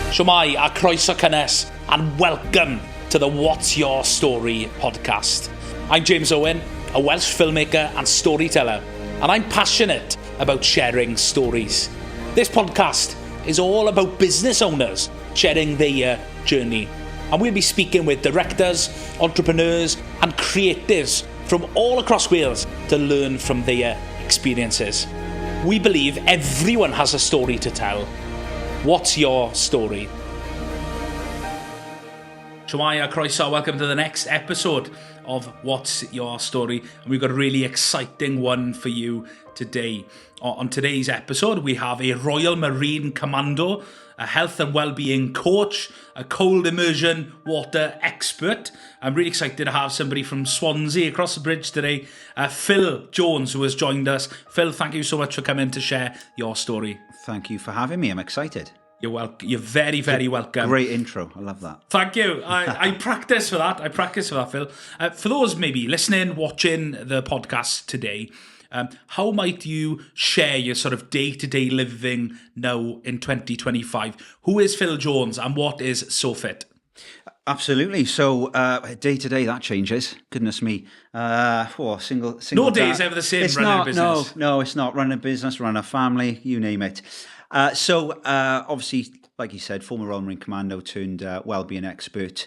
Shwmai a croeso cynnes, and welcome to the What's Your Story podcast. I'm James Owen, a Welsh filmmaker and storyteller, and I'm passionate about sharing stories. This podcast is all about business owners sharing their journey, and we'll be speaking with directors, entrepreneurs and creatives from all across Wales to learn from their experiences. We believe everyone has a story to tell. What's your story? Shwmai a croeso, welcome to the next episode of What's Your Story, and we've got a really exciting one for you today. On today's episode, we have a Royal Marine Commando, a health and well-being coach, a cold immersion water expert. I'm really excited to have somebody from Swansea across the bridge today, Phil Jones, who has joined us. Phil, thank you so much for coming to share your story. Thank you for having me. I'm excited. You're welcome. You're very, very welcome. Great intro. I love that. Thank you. I practice for that. Phil. For those maybe listening, watching the podcast today, how might you share your sort of day-to-day living now in 2025? Who is Phil Jones and what is SoFit? Absolutely. So day to day that changes. Goodness me. Single. No day is ever the same. Running a business. No, it's not. Running a business, running a family, you name it. Obviously, like you said, former Royal Marine Commando turned wellbeing expert.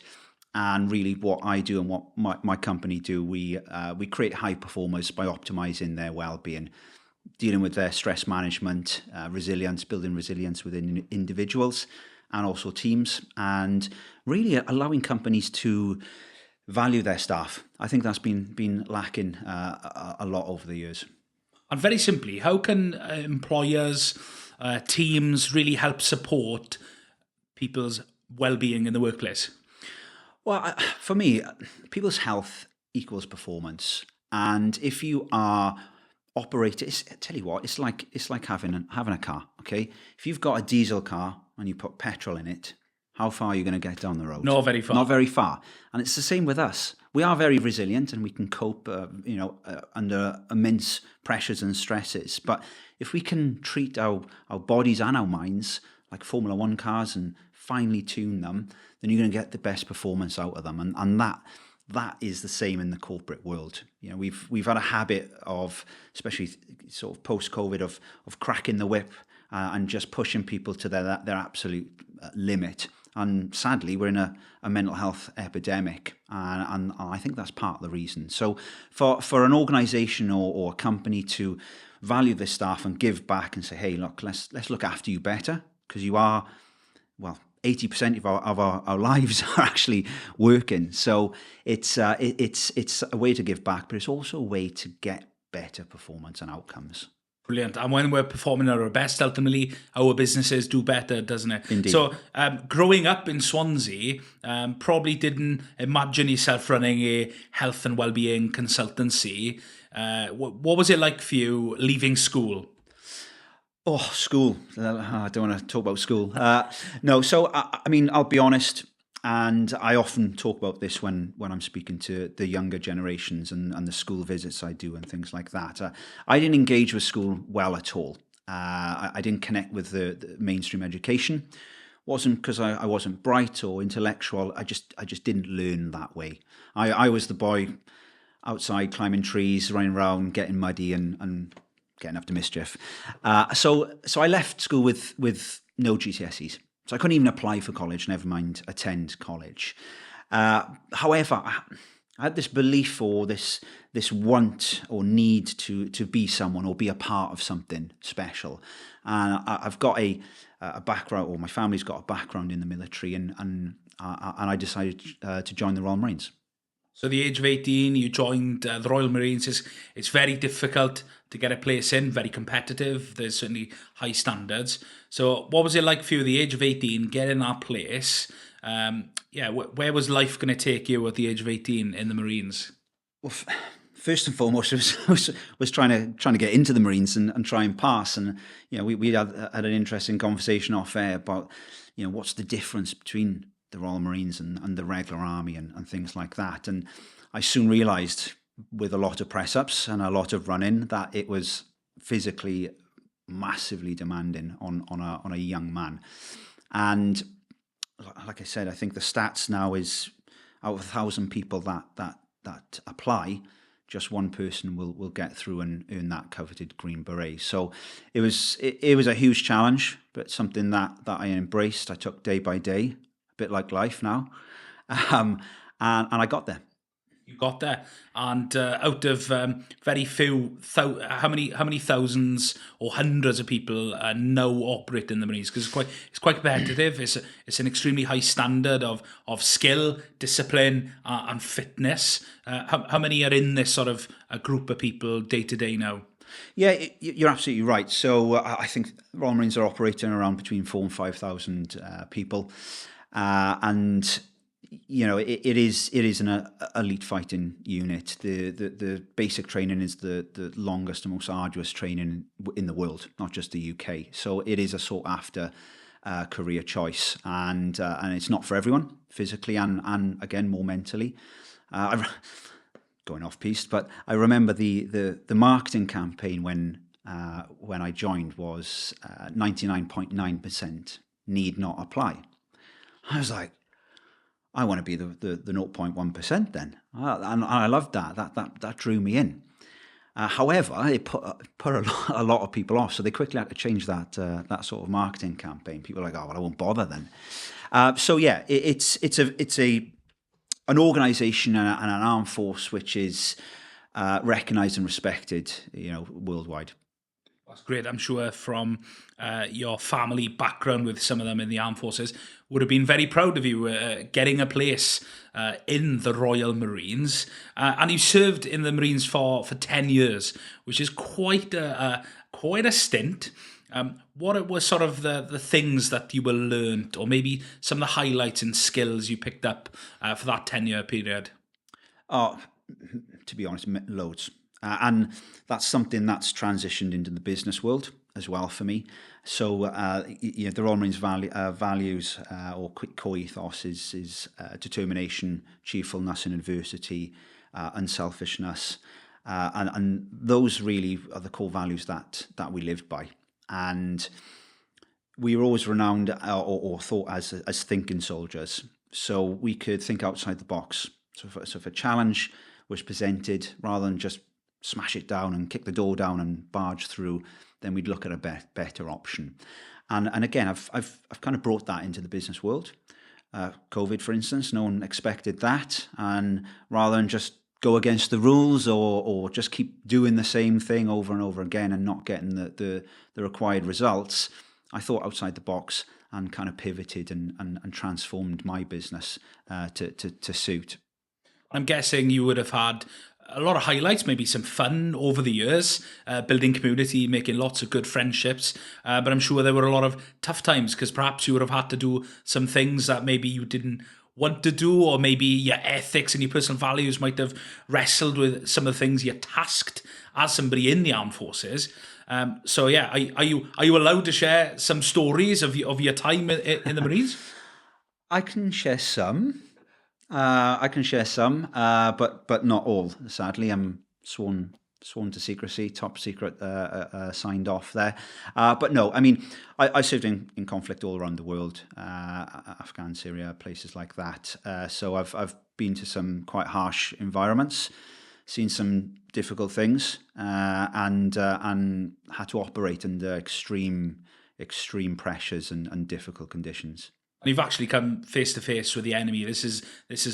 And really, what I do and what my company do, we create high performers by optimizing their well-being, dealing with their stress management, resilience, building resilience within individuals and also teams, and really allowing companies to value their staff. I think that's been lacking a lot over the years. And very simply, how can employers, teams really help support people's well-being in the workplace? Well, for me, people's health equals performance, and if you are operating, I tell you what, it's like having a car. Okay, if you've got a diesel car and you put petrol in it, how far are you going to get down the road? Not very far. Not very far. And it's the same with us. We are very resilient and we can cope, under immense pressures and stresses. But if we can treat our bodies and our minds like Formula One cars and finely tune them, then you're going to get the best performance out of them. And that is the same in the corporate world. You know, we've had a habit of, especially sort of post-COVID, of cracking the whip and just pushing people to their absolute limit. And sadly, we're in a mental health epidemic, and I think that's part of the reason. So for an organisation or a company to value their staff and give back and say, hey, look, let's look after you better, because you are, 80% of our lives are actually working. So it's a way to give back, but it's also a way to get better performance and outcomes. Brilliant. And when we're performing at our best, ultimately, our businesses do better, doesn't it? Indeed. So growing up in Swansea, probably didn't imagine yourself running a health and wellbeing consultancy. What was it like for you leaving school? Oh, school. I don't want to talk about school. No, so, I mean, I'll be honest, and I often talk about this when I'm speaking to the younger generations and the school visits I do and things like that. I didn't engage with school well at all. I didn't connect with the mainstream education. Wasn't because I wasn't bright or intellectual. I just didn't learn that way. I was the boy outside climbing trees, running around, getting muddy and getting up to mischief. So I left school with no GCSEs. So I couldn't even apply for college, never mind attend college. However, I had this belief or this want or need to be someone or be a part of something special. And I've got a background, or my family's got a background in the military, and I decided to join the Royal Marines. So the age of 18, you joined the Royal Marines. It's very difficult to get a place in, very competitive. There's certainly high standards. So what was it like for you at the age of 18, getting that place? Where was life going to take you at the age of 18 in the Marines? Well, first and foremost, was trying to get into the Marines and try and pass. And we had an interesting conversation off air about what's the difference between the Royal Marines and the regular army and things like that. And I soon realised, with a lot of press-ups and a lot of running, that it was physically massively demanding on a young man. And like I said, I think the stats now is out of 1,000 people that apply, just one person will get through and earn that coveted green beret. So it was a huge challenge, but something that I embraced. I took day by day, a bit like life now, and I got there. You got there, and out of very few, how many thousands or hundreds of people now operate in the Marines? Because it's quite competitive. It's an extremely high standard of skill, discipline, and fitness. How many are in this sort of a group of people day to day now? Yeah, you're absolutely right. So I think Royal Marines are operating around between 4,000 and 5,000 people, and it is an elite fighting unit. The basic training is the longest and most arduous training in the world, not just the UK. So it is a sought after career choice, and it's not for everyone, physically and again more mentally. Going off piste, but I remember the marketing campaign when I joined was 99.9% need not apply. I was like, I want to be the 0.1% then. And I loved that. That drew me in. However, it put a lot of people off. So they quickly had to change that sort of marketing campaign. People were like, oh, well, I won't bother then. So yeah, it's an organisation and an armed force which is recognised and respected, worldwide. That's great. I'm sure from your family background with some of them in the armed forces would have been very proud of you getting a place in the Royal Marines. And you served in the Marines for 10 years, which is quite a stint. What were sort of the things that you were learned, or maybe some of the highlights and skills you picked up for that 10-year period? Oh, to be honest, loads. And that's something that's transitioned into the business world as well for me. So, the Royal Marines values or core ethos is determination, cheerfulness in adversity, unselfishness, and those really are the core values that we lived by. And we were always renowned or thought as thinking soldiers. So we could think outside the box. So if a challenge was presented, rather than just smash it down and kick the door down and barge through, then we'd look at a better option. And again, I've kind of brought that into the business world. COVID, for instance, no one expected that, and rather than just go against the rules or just keep doing the same thing over and over again and not getting the required results, I thought outside the box and kind of pivoted and transformed my business to suit. I'm guessing you would have had a lot of highlights, maybe some fun over the years, building community, making lots of good friendships. But I'm sure there were a lot of tough times because perhaps you would have had to do some things that maybe you didn't want to do, or maybe your ethics and your personal values might have wrestled with some of the things you're tasked as somebody in the armed forces. So yeah, are you allowed to share some stories of your time in the Marines? I can share some. But not all. Sadly, I'm sworn to secrecy, top secret, signed off there. But no, I mean, I served in conflict all around the world, Afghan, Syria, places like that. So I've been to some quite harsh environments, seen some difficult things, and had to operate under extreme pressures and difficult conditions. And you've actually come face to face with the enemy. This is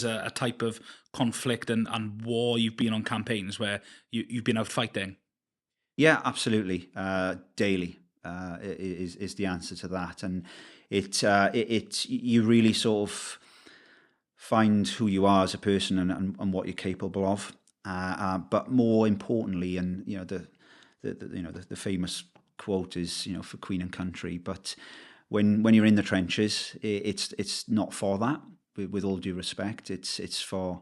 a type of conflict and war you've been on campaigns where you've been out fighting. Yeah, absolutely. Daily is the answer to that, and it you really sort of find who you are as a person and what you're capable of. But more importantly, and the famous quote is for Queen and Country, but when you're in the trenches, it's not for that. With all due respect, it's for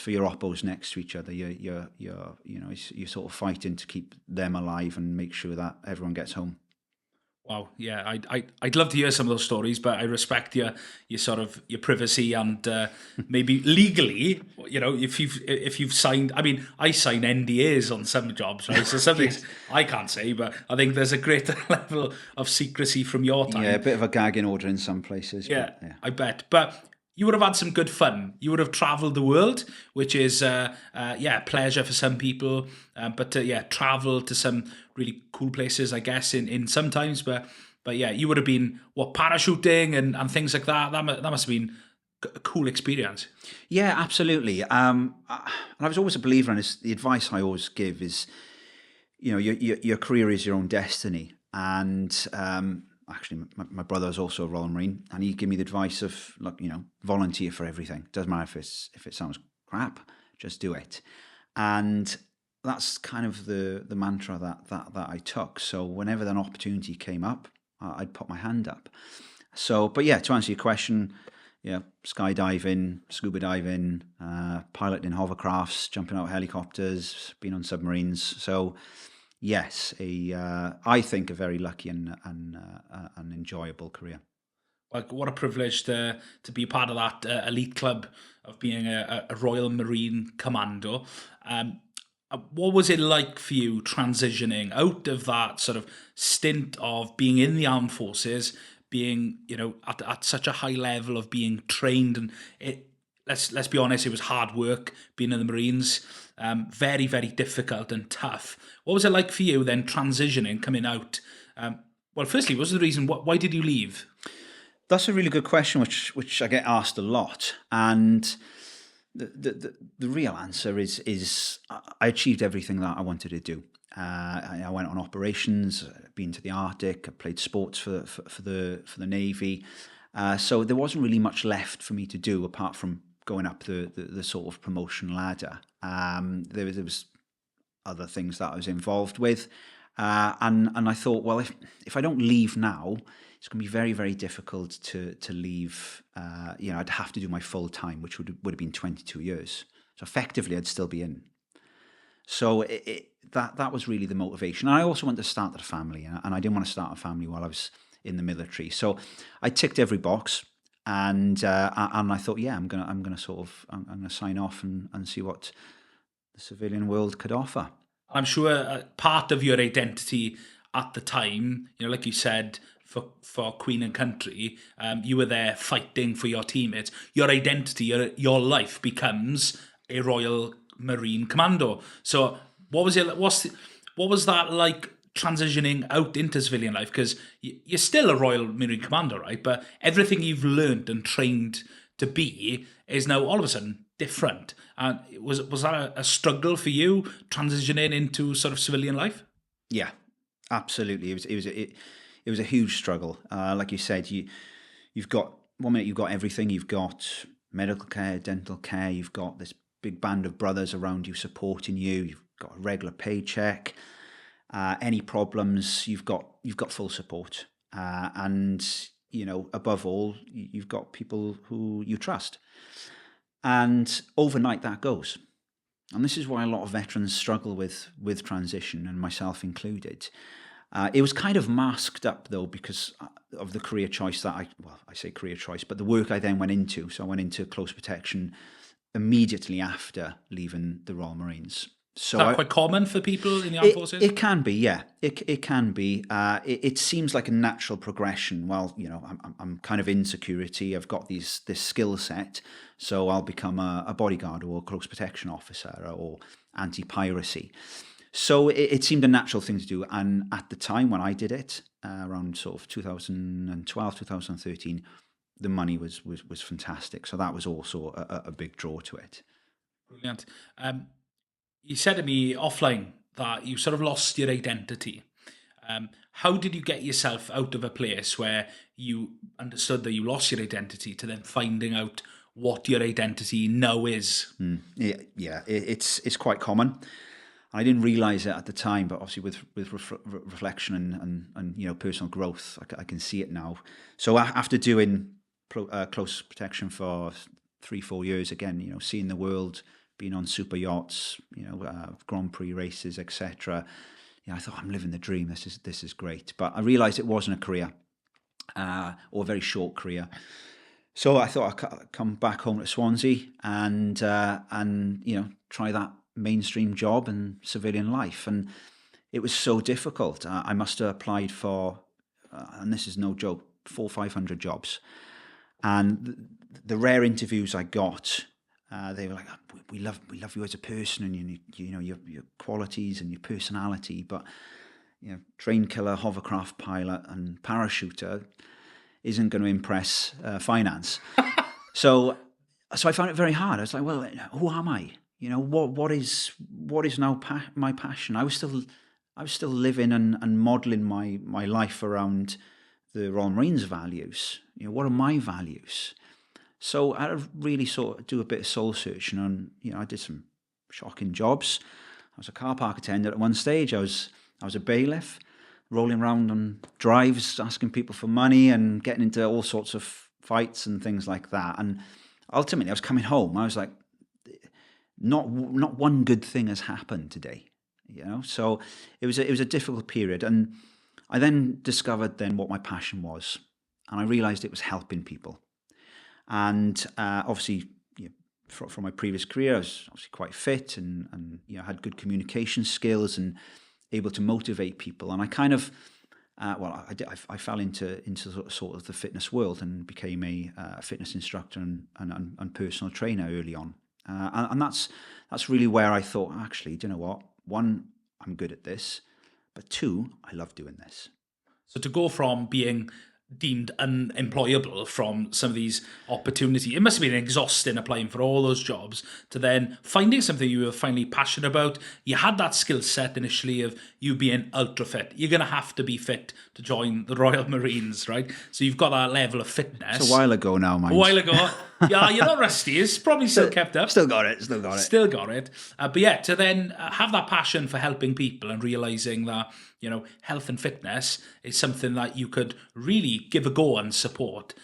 your oppos next to each other. You're sort of fighting to keep them alive and make sure that everyone gets home. Wow, yeah, I'd love to hear some of those stories, but I respect your sort of your privacy and maybe legally, if you've signed. I mean, I sign NDAs on some jobs, right? So some things Yes. I can't say, but I think there's a greater level of secrecy from your Yeah, a time. bit of a gagging order in some places, but Yeah, yeah. I bet. But you would have had some good fun. You would have travelled the world, which is, yeah, pleasure for some people. But to, yeah, travel to some really cool places, I guess, in sometimes. But yeah, you would have been, parachuting and things like that. That must have been a cool experience. Yeah, absolutely. And I was always a believer in this. The advice I always give is, your career is your own destiny. And actually, my brother is also a Royal Marine, and he gave me the advice of, look, volunteer for everything. Doesn't matter if it sounds crap, just do it. And that's kind of the mantra that I took. So whenever an opportunity came up, I'd put my hand up. So, but yeah, to answer your question, yeah, skydiving, scuba diving, piloting hovercrafts, jumping out of helicopters, being on submarines. So, yes, I think a very lucky and an enjoyable career. Like, what a privilege to be part of that elite club of being a Royal Marine Commando. What was it like for you transitioning out of that sort of stint of being in the armed forces, being at such a high level of being trained, and let's be honest, it was hard work being in the Marines, very very difficult and tough. What was it like for you then transitioning, coming out? Well, firstly, what was the reason? Why did you leave? That's a really good question, which I get asked a lot, and the real answer is I achieved everything that I wanted to do. I went on operations, been to the Arctic, I played sports for the Navy, so there wasn't really much left for me to do apart from going up the sort of promotion ladder. There was other things that I was involved with. And I thought, well, if I don't leave now, it's going to be very, very difficult to leave. I'd have to do my full time, which would have been 22 years. So effectively, I'd still be in. So that was really the motivation. And I also wanted to start a family, and I didn't want to start a family while I was in the military. So I ticked every box, and I thought, yeah, I'm gonna sign off and see what the civilian world could offer. I'm sure part of your identity at the time, like you said, for Queen and Country, you were there fighting for your teammates. Your identity, your life becomes a Royal Marine Commando. So what was it? What was that like transitioning out into civilian life? Because you're still a Royal Marine Commando, right? But everything you've learned and trained to be is now all of a sudden different. And was that a struggle for you transitioning into sort of civilian life? Yeah, absolutely. It was a huge struggle. Like you said, you've got 1 minute you've got everything. You've got medical care, dental care. You've got this big band of brothers around you supporting you. You've got a regular paycheck. Any problems, you've got full support. And above all, you've got people who you trust. And overnight that goes. And this is why a lot of veterans struggle with transition, and myself included. It was kind of masked up though because of the career choice that I say career choice, but the work I then went into. So I went into close protection immediately after leaving the Royal Marines. Is that quite common for people in the armed forces? It can be, yeah. It can be. It seems like a natural progression. Well, I'm kind of in security. I've got this skill set, so I'll become a bodyguard or a close protection officer or anti-piracy. So it seemed a natural thing to do. And at the time when I did it, around sort of 2012, 2013, the money was fantastic. So that was also a big draw to it. Brilliant. You said to me offline that you sort of lost your identity. How did you get yourself out of a place where you understood that you lost your identity to then finding out what your identity now is? Yeah, it's quite common. I didn't realize it at the time, but obviously with reflection and personal growth, I can see it now. So after doing close protection for 3-4 years, again, seeing the world, being on super yachts, Grand Prix races, etc. I thought, I'm living the dream. This is great. But I realised it wasn't a career, or a very short career. So I thought I'd come back home to Swansea and try that mainstream job and civilian life. And it was so difficult. I must have applied for, and this is no joke, 400 or 500 jobs. And the rare interviews I got, they were like, we love you as a person, and your qualities and your personality, but train killer, hovercraft pilot, and parachuter isn't going to impress finance. So I found it very hard. I was like, well, who am I? What is now my passion? I was still living and modelling my life around the Royal Marines values. What are my values? So I had to really sort of do a bit of soul searching, and I did some shocking jobs. I was a car park attendant at one stage. I was a bailiff, rolling around on drives, asking people for money and getting into all sorts of fights and things like that. And ultimately, I was coming home. I was like, not one good thing has happened today, So it was a difficult period, and I then discovered what my passion was, and I realised it was helping people. And obviously, from my previous career, I was obviously quite fit and had good communication skills and able to motivate people. And I kind of, I fell into sort of the fitness world and became a fitness instructor and personal trainer early on. And that's really where I thought, actually, do you know what? One, I'm good at this, but two, I love doing this. So to go from being deemed unemployable from some of these opportunities, it must have been exhausting applying for all those jobs, to then finding something you were finally passionate about. You had that skill set initially of you being ultra fit. You're going to have to be fit to join the Royal Marines, right? So you've got that level of fitness. It's a while ago now, man. A while ago. Yeah, you're not rusty. It's probably still kept up. Still got it. But yeah, to then have that passion for helping people and realising that, health and fitness is something that you could really give a go and support.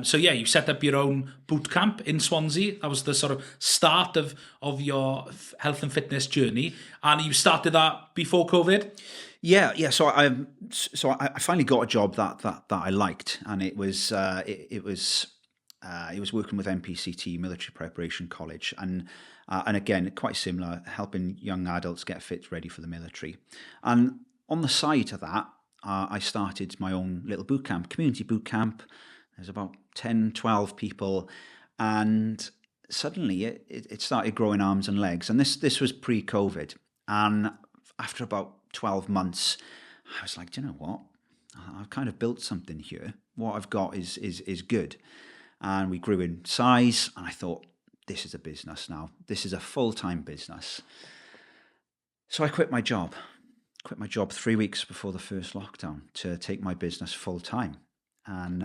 So yeah, you set up your own boot camp in Swansea. That was the sort of start of your health and fitness journey. And you started that before COVID? Yeah. So I finally got a job that I liked, and it was working with MPCT, Military Preparation College, and again, quite similar, helping young adults get fit, ready for the military. And on the side of that, I started my own little boot camp, community boot camp. There's about 10, 12 people, and suddenly it started growing arms and legs. And this was pre-COVID. And after about 12 months, I was like, do you know what? I've kind of built something here. What I've got is good. And we grew in size, and I thought, this is a business now. This is a full-time business. So I quit my job 3 weeks before the first lockdown to take my business full-time. And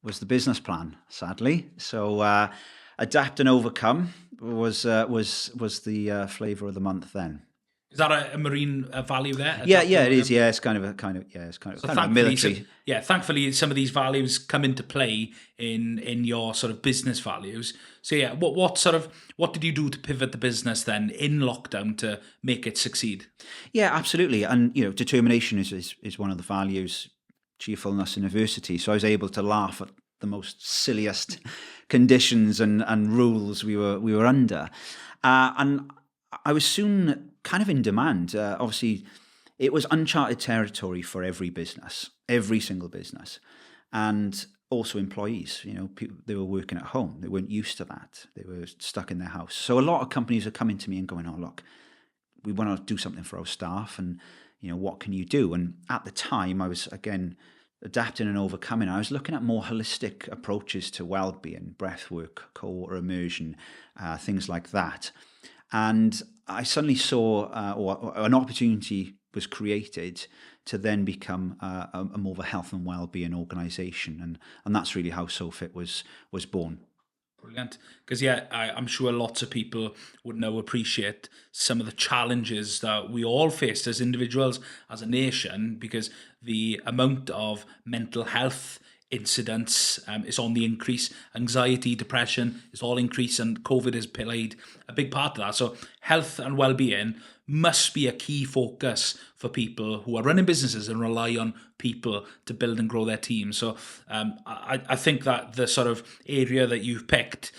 was the business plan, sadly. So adapt and overcome was the flavour of the month then. Is that a marine value there? Yeah, it is. Yeah, it's kind of a military. Thankfully, some of these values come into play in your sort of business values. So yeah, what did you do to pivot the business then in lockdown to make it succeed? Yeah, absolutely. And determination is one of the values. Cheerfulness and adversity. So I was able to laugh at the most silliest conditions and rules we were under, and I was soon kind of in demand. Obviously, it was uncharted territory for every single business, and also employees. People, they were working at home. They weren't used to that. They were stuck in their house. So a lot of companies are coming to me and going, "Oh, look, we want to do something for our staff, and what can you do?" And at the time, I was again adapting and overcoming. I was looking at more holistic approaches to well-being, breath work, cold water immersion, things like that. And I suddenly saw, or an opportunity was created to then become a more of a health and well-being organisation, and that's really how SoFit was born. Brilliant. Because I'm sure lots of people would now appreciate some of the challenges that we all faced as individuals, as a nation, because the amount of mental health incidents is on the increase. Anxiety, depression is all increase, and COVID has played a big part of that. So health and well-being must be a key focus for people who are running businesses and rely on people to build and grow their team. So I think that the sort of area that you've picked,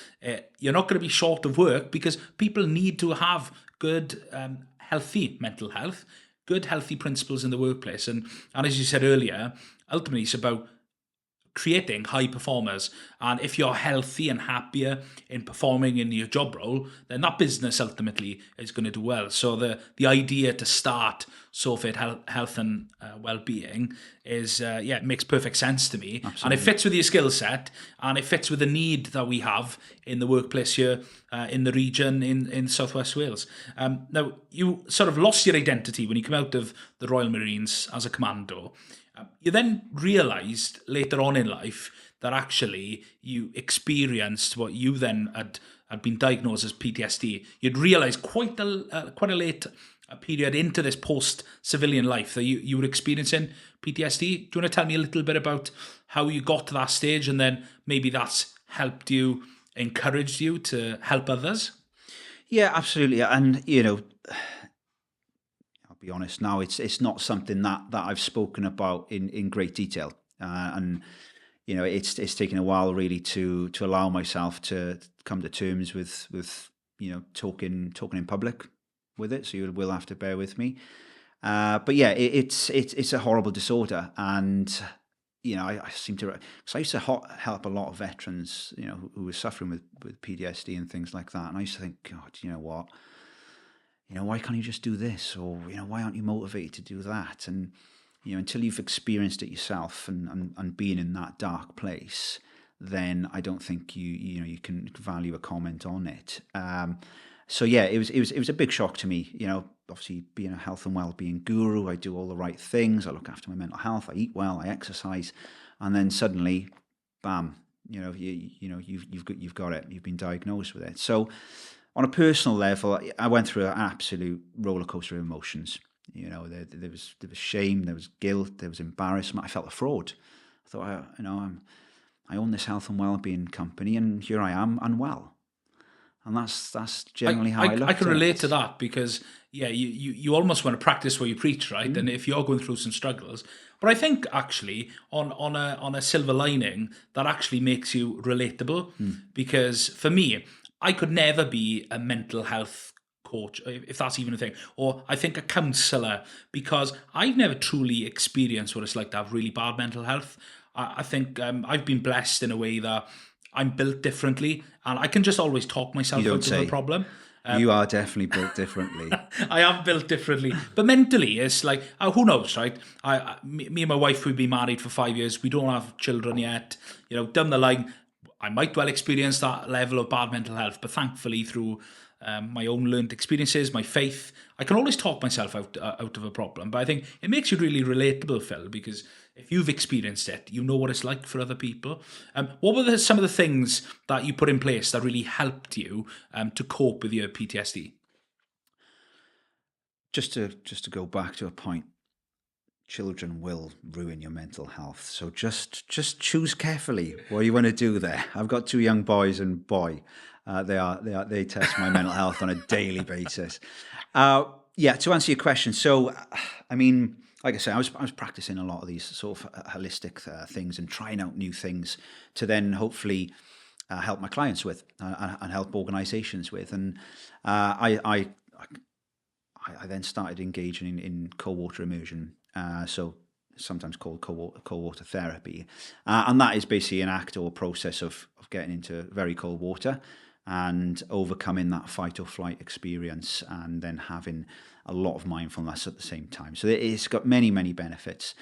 you're not going to be short of work because people need to have good, healthy mental health, good, healthy principles in the workplace. And as you said earlier, ultimately it's about creating high performers. And if you're healthy and happier in performing in your job role, then that business ultimately is going to do well. So the idea to start SoFit Health and Wellbeing is, it makes perfect sense to me. Absolutely. And it fits with your skill set, and it fits with the need that we have in the workplace here in the region in South West Wales. Now, you sort of lost your identity when you come out of the Royal Marines as a commando. You then realised later on in life that actually you experienced what you then had been diagnosed as PTSD. You'd realised quite a late period into this post-civilian life that you were experiencing PTSD. Do you want to tell me a little bit about how you got to that stage, and then maybe that's helped you, encouraged you to help others? Yeah, absolutely. And, be honest now, it's not something that I've spoken about in great detail, and it's taken a while really to allow myself to come to terms with talking in public with it. So you will have to bear with me, but yeah, it's a horrible disorder, and I seem to, because I used to help a lot of veterans who were suffering with PTSD and things like that, and I used to think, God, you know what, why can't you just do this? Or, why aren't you motivated to do that? And, until you've experienced it yourself and been in that dark place, then I don't think you can value a comment on it. So yeah, it was a big shock to me. Obviously being a health and well-being guru, I do all the right things. I look after my mental health. I eat well. I exercise, and then suddenly, bam! You've got it. You've been diagnosed with it. So, on a personal level, I went through an absolute roller coaster of emotions. There was shame, there was guilt, there was embarrassment. I felt a fraud. I thought, I own this health and well-being company, and here I am unwell. And that's generally how I look at it. I can relate to that because, you almost want to practice what you preach, right? And if you're going through some struggles, but I think actually on a silver lining, that actually makes you relatable. Because for me, I could never be a mental health coach, if that's even a thing, or I think a counsellor, because I've never truly experienced what it's like to have really bad mental health. I think I've been blessed in a way that I'm built differently, and I can just always talk myself out of the problem. You are definitely built differently. I am built differently, but mentally, it's like, who knows, right? Me and my wife, we've been married for 5 years. We don't have children yet. Down the line, I might well experience that level of bad mental health, but thankfully through my own learned experiences, my faith, I can always talk myself out of a problem. But I think it makes you really relatable, Phil, because if you've experienced it, you know what it's like for other people. What were some of the things that you put in place that really helped you to cope with your PTSD? Just to go back to a point, children will ruin your mental health. So just choose carefully what you want to do there. I've got 2 young boys, and boy, they test my mental health on a daily basis. To answer your question, so I mean, like I say, I was practicing a lot of these sort of holistic things and trying out new things to then hopefully help my clients with and help organisations with, and I then started engaging in cold water immersion. So sometimes called cold water therapy. And that is basically an act or process of getting into very cold water and overcoming that fight or flight experience, and then having a lot of mindfulness at the same time. So it's got many, many benefits.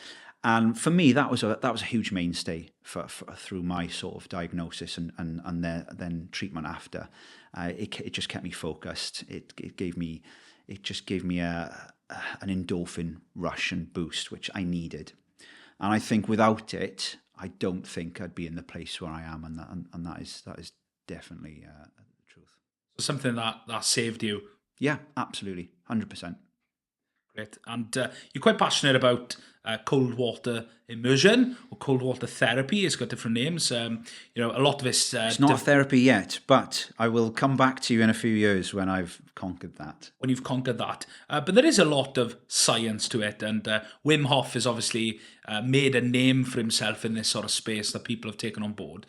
And for me, that was a huge mainstay for through my sort of diagnosis and then treatment after. It just kept me focused. It just gave me an endorphin rush and boost, which I needed. And I think without it, I don't think I'd be in the place where I am, and that is definitely the truth. Something that saved you. Yeah, absolutely, 100%. Great. And you're quite passionate about cold water immersion or cold water therapy. It's got different names. A lot of it's not therapy yet, but I will come back to you in a few years when I've conquered that. When you've conquered that. But there is a lot of science to it. And Wim Hof has obviously made a name for himself in this sort of space that people have taken on board.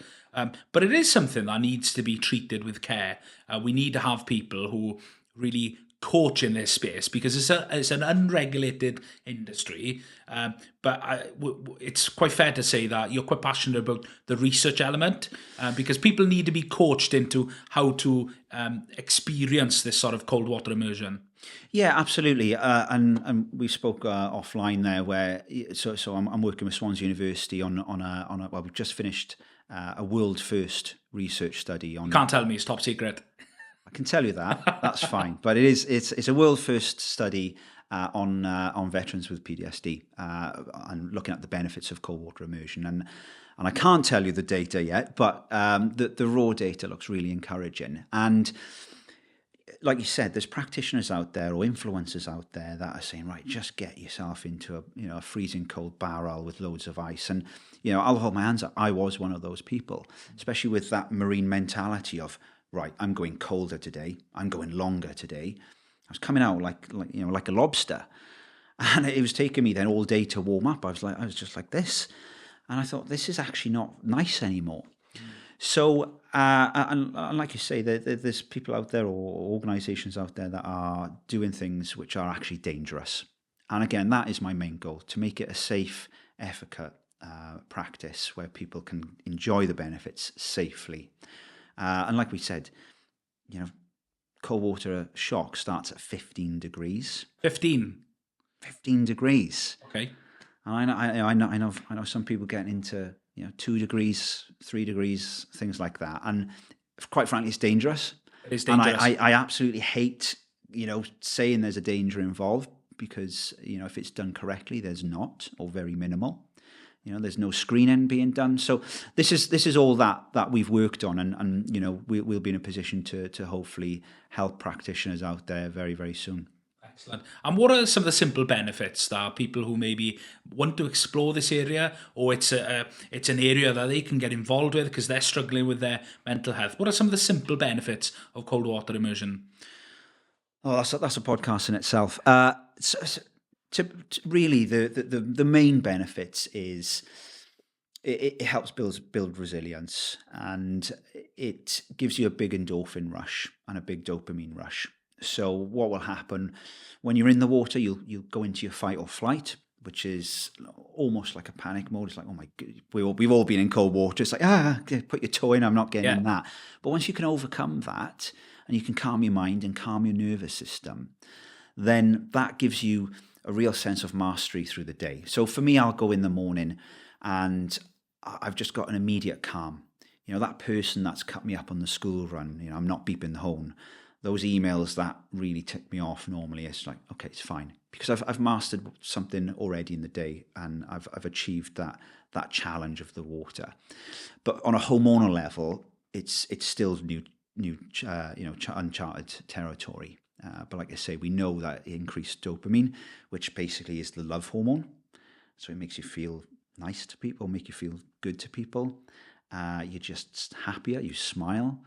But it is something that needs to be treated with care. We need to have people who really coach in this space because it's an unregulated industry. But it's quite fair to say that you're quite passionate about the research element because people need to be coached into how to experience this sort of cold water immersion. Yeah, absolutely. And we spoke offline there where so I'm working with Swansea University on a well, we've just finished a world first research study on. Can't tell me, it's top secret. I can tell you that. That's fine. But it's a world first study on veterans with PTSD and looking at the benefits of cold water immersion. And I can't tell you the data yet, but the raw data looks really encouraging. And like you said, there's practitioners out there or influencers out there that are saying, right, just get yourself into a freezing cold barrel with loads of ice. And I'll hold my hands up. I was one of those people, especially with that marine mentality of, right, I'm going colder today. I'm going longer today. I was coming out like a lobster, and it was taking me then all day to warm up. I was just like this, and I thought this is actually not nice anymore. So, and like you say, there's people out there or organisations out there that are doing things which are actually dangerous. And again, that is my main goal: to make it a safe, efficacious practice where people can enjoy the benefits safely. And like we said, cold water shock starts at 15 degrees. 15 degrees. Okay. And I know some people getting into 2 degrees, 3 degrees, things like that. And quite frankly, it's dangerous. It is dangerous. And I absolutely hate saying there's a danger involved because if it's done correctly, there's not, or very minimal. There's no screening being done. So this is all that we've worked on, and we'll be in a position to hopefully help practitioners out there very, very soon. Excellent. And what are some of the simple benefits that people who maybe want to explore this area, or it's an area that they can get involved with because they're struggling with their mental health? What are some of the simple benefits of cold water immersion? Oh, that's a podcast in itself. To really, the main benefits is it helps build resilience, and it gives you a big endorphin rush and a big dopamine rush. So what will happen when you're in the water? You'll go into your fight or flight, which is almost like a panic mode. It's like, oh my God, we've all been in cold water. It's like, put your toe in. I'm not getting in that. But once you can overcome that and you can calm your mind and calm your nervous system, then that gives you a real sense of mastery through the day. So for me, I'll go in the morning and I've just got an immediate calm. That person that's cut me up on the school run, I'm not beeping the horn. Those emails that really tick me off normally, it's like, okay, it's fine. Because I've mastered something already in the day, and I've achieved that challenge of the water. But on a hormonal level, it's still new uncharted territory. But like I say, we know that increased dopamine, which basically is the love hormone. So it makes you feel nice to people, make you feel good to people. You're just happier, you smile.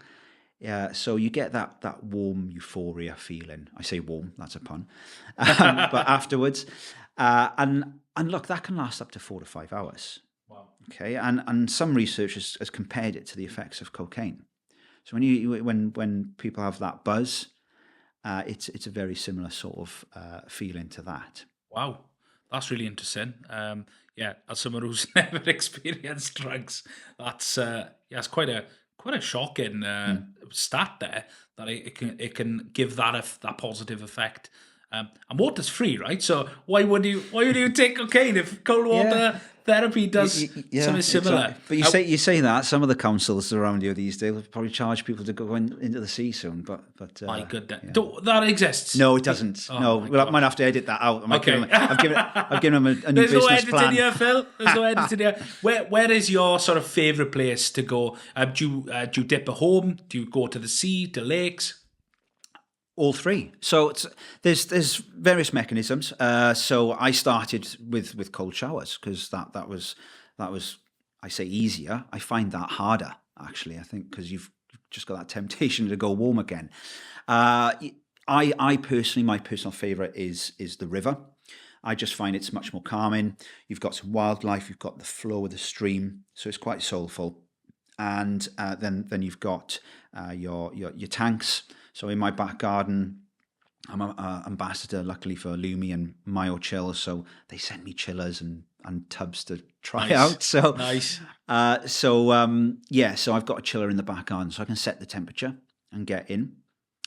So you get that warm euphoria feeling. I say warm, that's a pun. But afterwards. And look, that can last up to 4 to 5 hours. Wow. Okay, and some research has compared it to the effects of cocaine. So when people have that buzz, it's a very similar sort of feeling to that. Wow, that's really interesting. As someone who's never experienced drugs, that's it's quite a shocking stat there that it can give that positive effect. And water's free, right? So why would you take cocaine if cold water therapy does something similar? Exactly. But you say that some of the councils around you these days will probably charge people to go into the sea soon. But my goodness, that exists? No, it doesn't. I might have to edit that out. Okay. I've given them a new There's business no plan. editing here, Phil. There's no editing here. Where is your sort of favourite place to go? Do you dip at home? Do you go to the sea, to lakes? All three. So there's various mechanisms. So I started with cold showers because that was I say easier. I find that harder actually. I think because you've just got that temptation to go warm again. I personally, my personal favourite is the river. I just find it's much more calming. You've got some wildlife. You've got the flow of the stream, so it's quite soulful. And then you've got your tanks. So in my back garden, I'm an ambassador, luckily, for Lumi and Myo Chill. So they send me chillers and tubs to try out. So nice. So I've got a chiller in the back garden, so I can set the temperature and get in.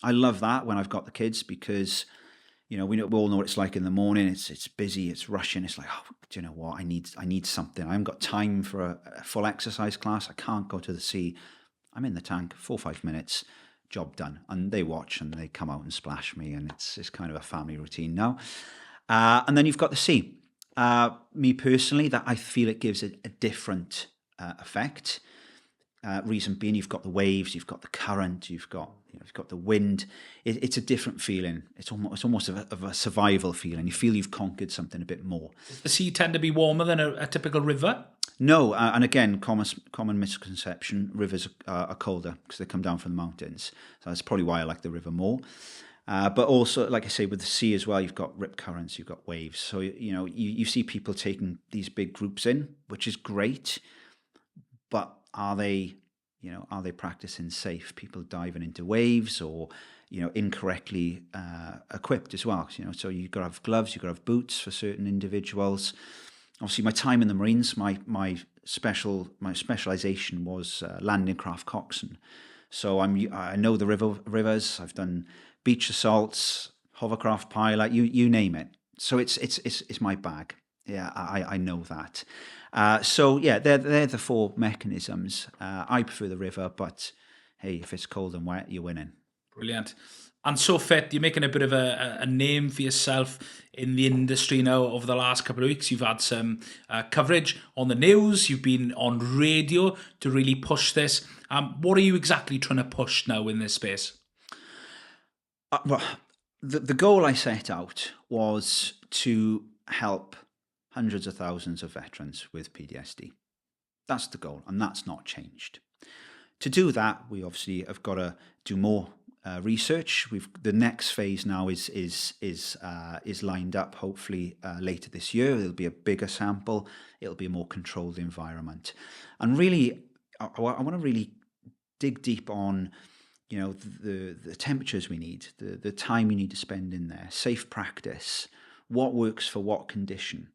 I love that when I've got the kids because, we all know what it's like in the morning. It's busy, it's rushing. It's like, oh, do you know what? I need something. I haven't got time for a full exercise class. I can't go to the sea. I'm in the tank, 4 or 5 minutes. Job done. And they watch and they come out and splash me, and it's kind of a family routine now. And then you've got the sea. Me personally, that I feel it gives a different effect. Reason being, you've got the waves, you've got the current, you've got the wind. It's a different feeling. It's almost of a survival feeling. You feel you've conquered something a bit more. Does the sea tend to be warmer than a typical river? No, and again, common misconception, rivers are colder because they come down from the mountains. So that's probably why I like the river more. But also, like I say, with the sea as well, you've got rip currents, you've got waves. So, you see people taking these big groups in, which is great. But are they practicing safe? People diving into waves or, incorrectly equipped as well. So you've got to have gloves, you've got to have boots for certain individuals. Obviously, my time in the Marines, my specialization was landing craft coxswain. So I know the rivers. I've done beach assaults, hovercraft pilot, you name it. So it's my bag. Yeah, I know that. They're the 4 mechanisms. I prefer the river, but hey, if it's cold and wet, you're winning. Brilliant. And SoFit, you're making a bit of a name for yourself in the industry now. Over the last couple of weeks, you've had some coverage on the news. You've been on radio to really push this. What are you exactly trying to push now in this space? The goal I set out was to help hundreds of thousands of veterans with PTSD. That's the goal, and that's not changed. To do that, we obviously have got to do more research. The next phase now is lined up. Hopefully later this year, it'll be a bigger sample. It'll be a more controlled environment, and really, I want to really dig deep on, the temperatures we need, the time you need to spend in there, safe practice, what works for what condition.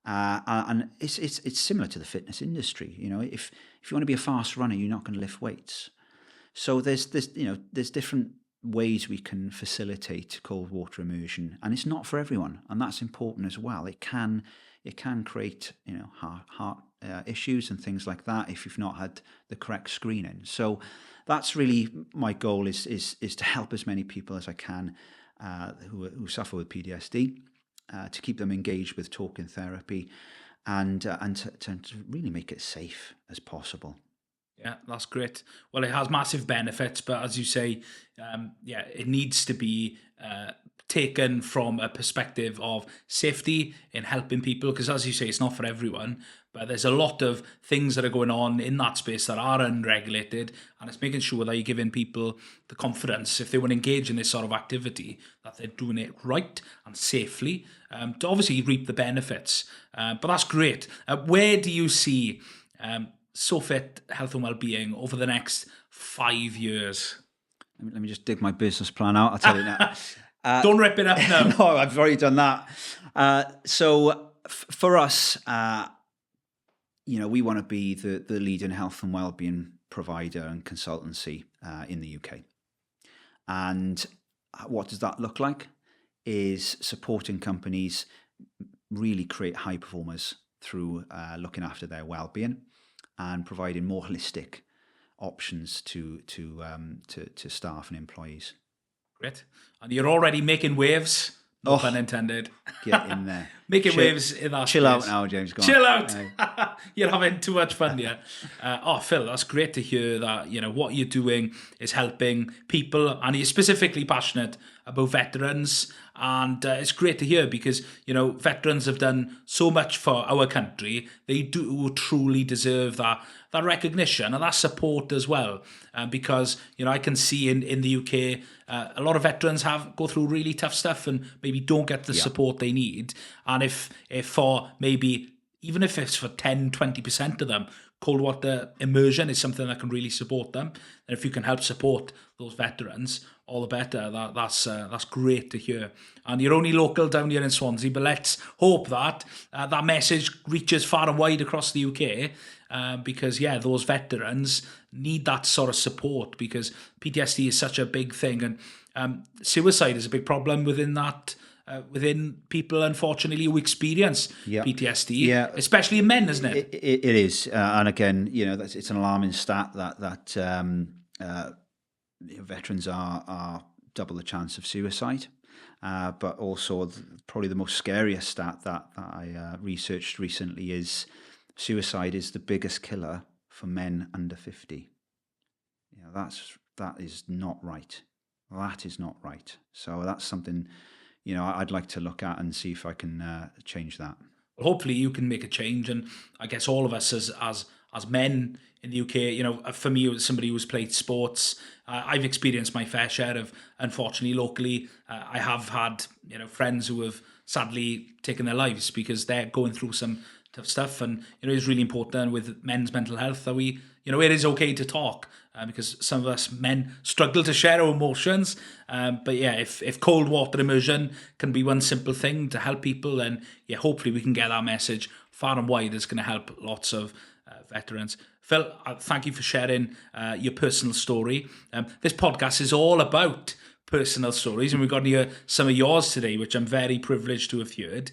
And it's similar to the fitness industry. If you want to be a fast runner, you're not going to lift weights. So there's different ways we can facilitate cold water immersion, and it's not for everyone, and that's important as well. It can create heart issues and things like that if you've not had the correct screening. So that's really my goal is to help as many people as I can who suffer with PTSD. To keep them engaged with talking therapy and to really make it safe as possible. Yeah, that's great. Well, it has massive benefits, but as you say, it needs to be taken from a perspective of safety in helping people, because as you say, it's not for everyone, but there's a lot of things that are going on in that space that are unregulated, and it's making sure that you're giving people the confidence, if they want to engage in this sort of activity, that they're doing it right and safely, to obviously reap the benefits. But that's great. Where do you see SoFit Health and Wellbeing over the next 5 years? Let me just dig my business plan out, I'll tell you now. Don't rip it up now. No, I've already done that. So for us, we want to be the leading health and wellbeing provider and consultancy in the UK. And what does that look like? Is supporting companies really create high performers through looking after their wellbeing and providing more holistic options to staff and employees. Great. And you're already making waves. No pun intended. Get in there. Making waves in that Chill space. out now, James. Go Chill on. out. You're having too much fun here. Phil, that's great to hear that, what you're doing is helping people, and you're specifically passionate about veterans, and it's great to hear because, you know, veterans have done so much for our country. They do truly deserve that recognition and that support as well, because, you know, I can see in the UK a lot of veterans go through really tough stuff and maybe don't get the support they need. And if for maybe, even if it's for 10-20% of them, cold water immersion is something that can really support them. And if you can help support those veterans, all the better. That's great to hear. And you're only local down here in Swansea, but let's hope that that message reaches far and wide across the UK, because those veterans need that sort of support, because PTSD is such a big thing, and suicide is a big problem within that. Within people, unfortunately, who experience PTSD, especially in men, isn't it? It is, and again, you know, it's an alarming stat that veterans are double the chance of suicide. But also, probably the most scariest stat that I researched recently is suicide is the biggest killer for men under 50. You know, that is not right. That is not right. So that's something, you know, I'd like to look at and see if I can change that. Well, hopefully you can make a change, and I guess all of us as men in the UK, you know, for me, as somebody who's played sports, I've experienced my fair share of, unfortunately, locally, I have had, you know, friends who have sadly taken their lives because they're going through some tough stuff. And, you know, it's really important with men's mental health that we, you know, it is okay to talk, because some of us men struggle to share our emotions. But if cold water immersion can be one simple thing to help people, then hopefully we can get that message far and wide. It's going to help lots of veterans. Phil, thank you for sharing your personal story. This podcast is all about personal stories, and we've got here some of yours today, which I'm very privileged to have heard.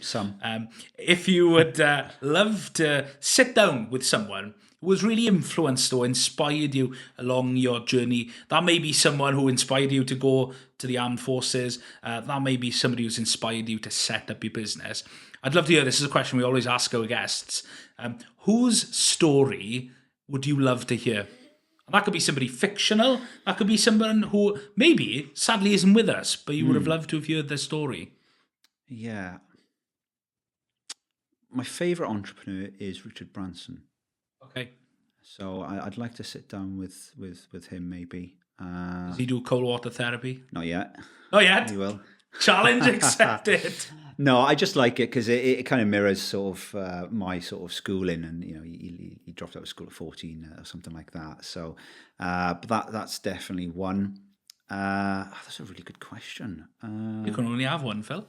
If you would love to sit down with someone who was really influenced or inspired you along your journey, that may be someone who inspired you to go to the armed forces, that may be somebody who's inspired you to set up your business. I'd love to hear, this is a question we always ask our guests, whose story would you love to hear? And that could be somebody fictional, that could be someone who maybe sadly isn't with us, but you would have loved to have heard their story. Yeah. My favourite entrepreneur is Richard Branson. Okay. So I'd like to sit down with him maybe. Does he do cold water therapy? Not yet. Not yet? He will. Challenge accepted. No, I just like it because it kind of mirrors sort of my sort of schooling, and you know, he dropped out of school at 14 or something like that. So, but that's definitely one. That's a really good question. You can only have one, Phil.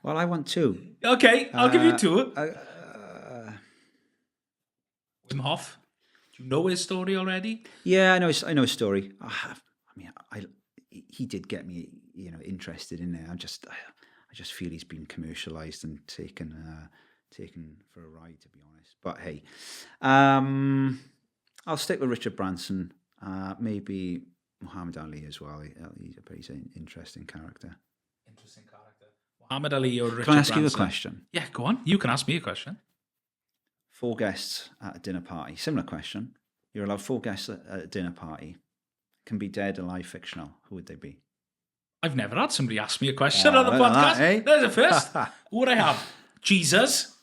Well, I want two. Okay, I'll give you two. Wim Hof. Do you know his story already? Yeah, I know his story. I mean, he did get me, you know, interested in it. I just feel he's been commercialized and taken for a ride, to be honest. But hey, I'll stick with Richard Branson. Maybe Muhammad Ali as well. He's an interesting character. Interesting character. Muhammad Ali or Richard Branson? Can I ask you a question? Yeah, go on. You can ask me a question. 4 guests at a dinner party. Similar question. You're allowed 4 guests at a dinner party. Can be dead, alive, fictional. Who would they be? I've never had somebody ask me a question on the podcast. There's a first. Who would I have? Jesus.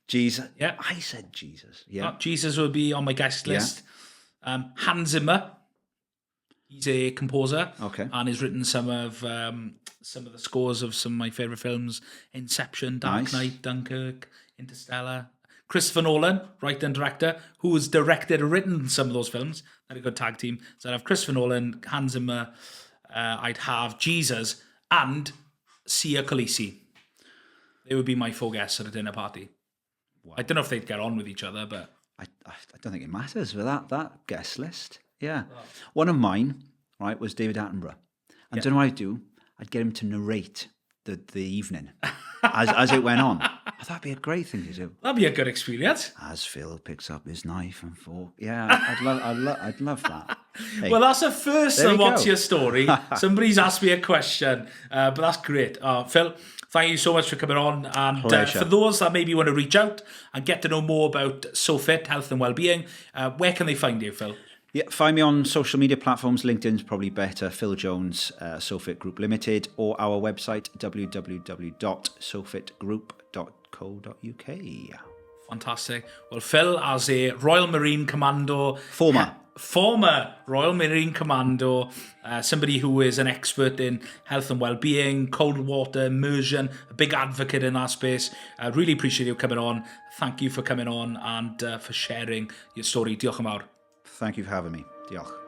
Jesus. Yeah. I said Jesus. Yeah. Jesus would be on my guest list. Hans Zimmer. He's a composer. Okay. And he's written some of the scores of some of my favourite films. Inception, Dark Knight, Dunkirk, Interstellar. Christopher Nolan, writer and director, who has directed and written some of those films. They're a good tag team. So I'd have Christopher Nolan, Hans Zimmer, I'd have Jesus, and Sia Khaleesi. They would be my 4 guests at a dinner party. Wow. I don't know if they'd get on with each other, but I don't think it matters with that guest list. Yeah. Oh. One of mine, right, was David Attenborough. And don't know what I'd do? I'd get him to narrate the evening as it went on. Oh, that'd be a great thing to do. That'd be a good experience. As Phil picks up his knife and fork. Yeah, I'd love that. Hey, well, that's a first on What's Your Story. Somebody's asked me a question, but that's great. Phil, thank you so much for coming on. And for those that maybe want to reach out and get to know more about SoFit, health and wellbeing, where can they find you, Phil? Yeah, find me on social media platforms. LinkedIn's probably better. Phil Jones, SoFit Group Limited, or our website, www.sofitgroup.co.uk. Fantastic. Well, Phil, as a Royal Marine Commando... Former Royal Marine Commando, somebody who is an expert in health and well-being, cold water, immersion, a big advocate in that space. I really appreciate you coming on. Thank you for coming on and for sharing your story. Diolch yn fawr. Thank you for having me. Diolch.